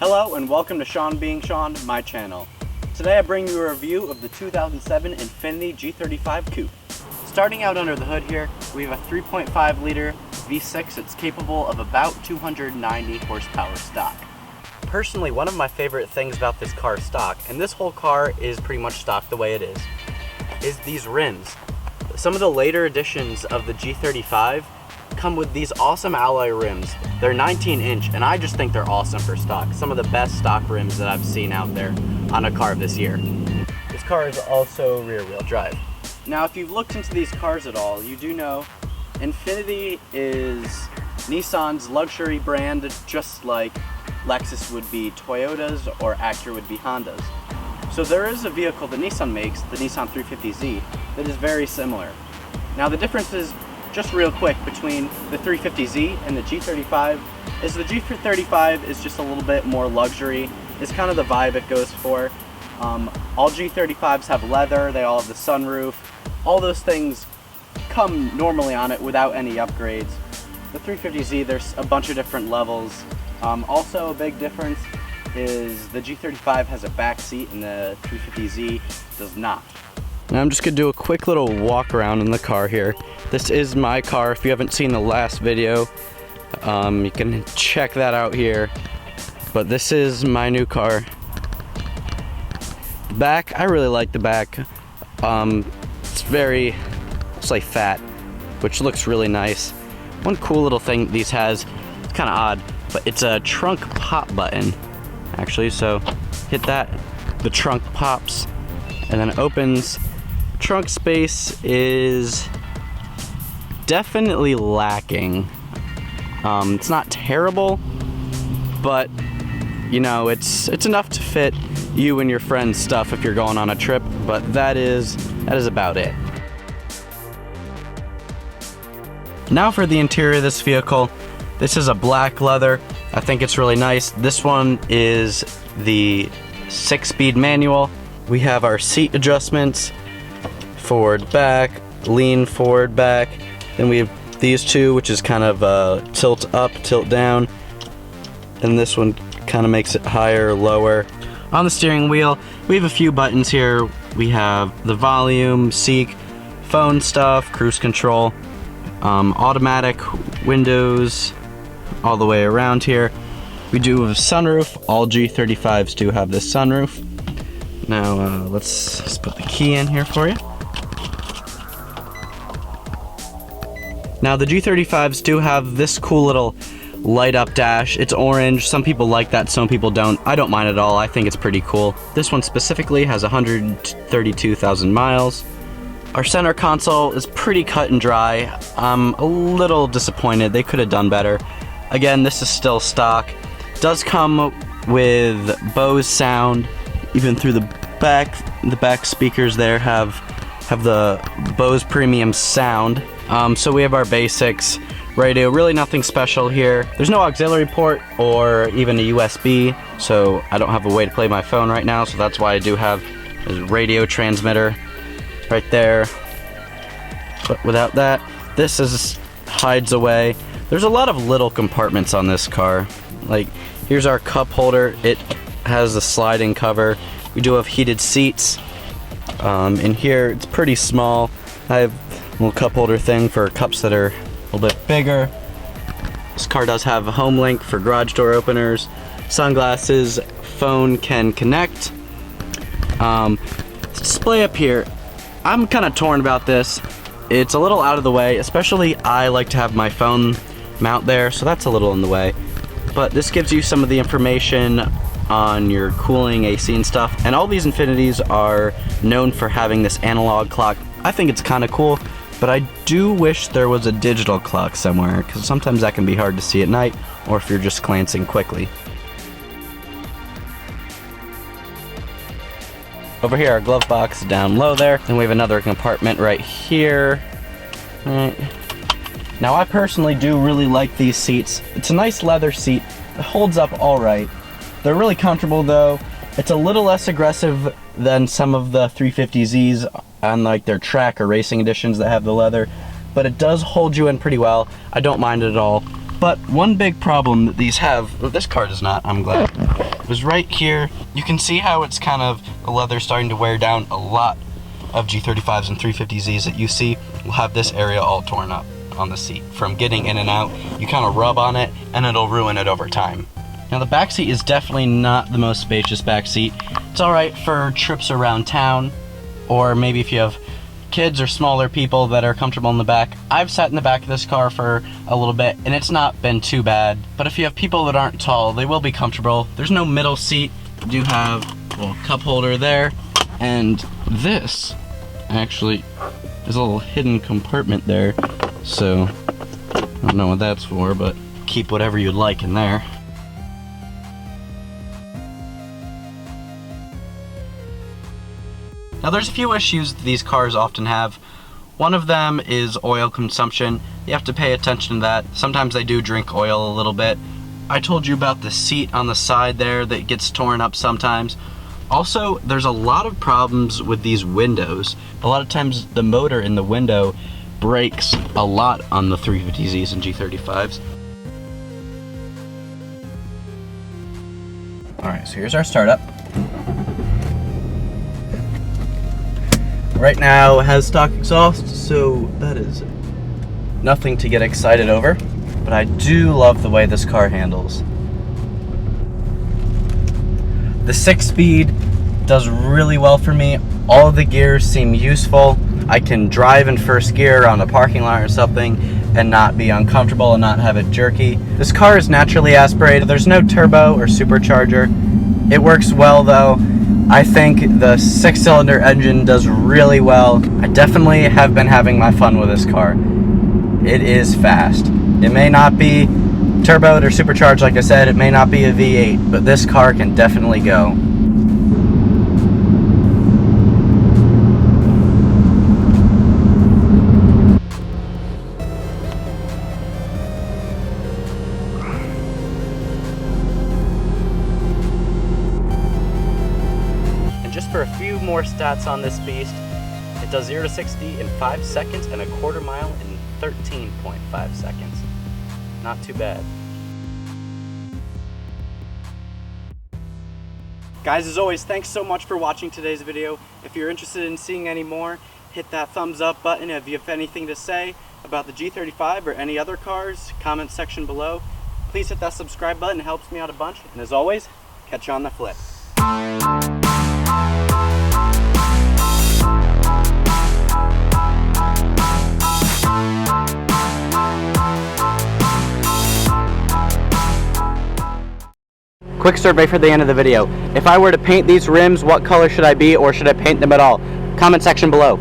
Hello and welcome to Sean, my channel. Today I bring you a review of the 2007 Infiniti G35 Coupe. Starting out under the hood here, we have a 3.5 liter V6 that's capable of about 290 horsepower stock. Personally, one of my favorite things about this car stock, and this whole car is pretty much stock the way it is these rims. Some of the later editions of the G35 come with these awesome alloy rims. They're 19-inch, and I just think they're awesome for stock. Some of the best stock rims that I've seen out there on a car this year. This car is also rear-wheel drive. Now, if you've looked into these cars at all, you do know Infiniti is Nissan's luxury brand, just like Lexus would be Toyota's or Acura would be Honda's. So there is a vehicle that Nissan makes, the Nissan 350Z, that is very similar. Now the difference is, just real quick, between the 350Z and the G35 is the G35 is just a little bit more luxury. It's kind of the vibe it goes for. All G35s have leather, they all have the sunroof. All those things come normally on it without any upgrades. The 350Z, there's a bunch of different levels. Also a big difference is the G35 has a back seat and the 350Z does not. Now I'm just gonna do a quick little walk around in the car here. This is my car. If you haven't seen the last video, you can check that out here. But this is my new car. The back, I really like the back. It's like fat, which looks really nice. One cool little thing these has, it's kind of odd, but it's a trunk pop button, actually. So hit that, the trunk pops, and then it opens. Trunk space is definitely lacking. It's not terrible, but you know, it's enough to fit you and your friends' stuff if you're going on a trip, but that is about it. Now for the interior of this vehicle. This is a black leather. I think it's really nice. This one is the 6-speed manual. We have our seat adjustments, forward back, lean forward back. Then we have these two, which is kind of tilt up, tilt down, and this one kind of makes it higher, lower. On the steering wheel, we have a few buttons here. We have the volume, seek, phone stuff, cruise control, automatic windows all the way around here. We do have a sunroof. All G35s do have this sunroof. Now let's put the key in here for you. Now the G35s do have this cool little light up dash. It's orange. Some people like that, some people don't. I don't mind at all. I think it's pretty cool. This one specifically has 132,000 miles. Our center console is pretty cut and dry. I'm a little disappointed. They could have done better. Again, this is still stock. It does come with Bose sound, even through the back speakers there have the Bose premium sound. So we have our basics radio, really nothing special here. There's no auxiliary port or even a USB, so I don't have a way to play my phone right now, so that's why I do have a radio transmitter right there. But without that, this hides away. There's a lot of little compartments on this car. Like, here's our cup holder. It has a sliding cover. We do have heated seats. In here, it's pretty small. I have a little cup holder thing for cups that are a little bit bigger. This car does have a home link for garage door openers, sunglasses, phone can connect. Display up here, I'm kind of torn about this. It's a little out of the way, especially I like to have my phone mount there, so that's a little in the way. But this gives you some of the information on your cooling, AC and stuff. And all these Infinitis are known for having this analog clock. I think it's kind of cool, but I do wish there was a digital clock somewhere, because sometimes that can be hard to see at night, or if you're just glancing quickly. Over here, our glove box is down low there, and we have another compartment right here. Right. Now I personally do really like these seats. It's a nice leather seat. It holds up all right. They're really comfortable though. It's a little less aggressive than some of the 350Zs on like their track or racing editions that have the leather, but it does hold you in pretty well. I don't mind it at all. But one big problem that these have, well, this car does not, I'm glad, was right here. You can see how it's kind of, the leather starting to wear down. A lot of G35s and 350Zs that you see will have this area all torn up on the seat. From getting in and out, you kind of rub on it and it'll ruin it over time. Now the back seat is definitely not the most spacious back seat. It's alright for trips around town, or maybe if you have kids or smaller people that are comfortable in the back. I've sat in the back of this car for a little bit and it's not been too bad. But if you have people that aren't tall, they will be comfortable. There's no middle seat. You do have a little cup holder there, and this actually is a little hidden compartment there. So I don't know what that's for, but keep whatever you'd like in there. Now there's a few issues these cars often have. One of them is oil consumption. You have to pay attention to that. Sometimes they do drink oil a little bit. I told you about the seat on the side there that gets torn up sometimes. Also, there's a lot of problems with these windows. A lot of times the motor in the window breaks a lot on the 350Zs and G35s. Alright, so here's our startup. Right now it has stock exhaust, so that is nothing to get excited over, but I do love the way this car handles. The 6-speed does really well for me. All of the gears seem useful. I can drive in first gear on a parking lot or something and not be uncomfortable and not have it jerky. This car is naturally aspirated. There's no turbo or supercharger. It works well though. I think the 6-cylinder engine does really well. I definitely have been having my fun with this car. It is fast. It may not be turboed or supercharged, like I said. It may not be a V8, but this car can definitely go. Just for a few more stats on this beast, it does 0 to 60 in 5 seconds and a quarter mile in 13.5 seconds. Not too bad. Guys, as always, thanks so much for watching today's video. If you're interested in seeing any more, hit that thumbs up button. If you have anything to say about the G35 or any other cars, comment section below. Please hit that subscribe button, it helps me out a bunch. And as always, catch you on the flip. Quick survey for the end of the video. If I were to paint these rims, what color should I be, or should I paint them at all? Comment section below.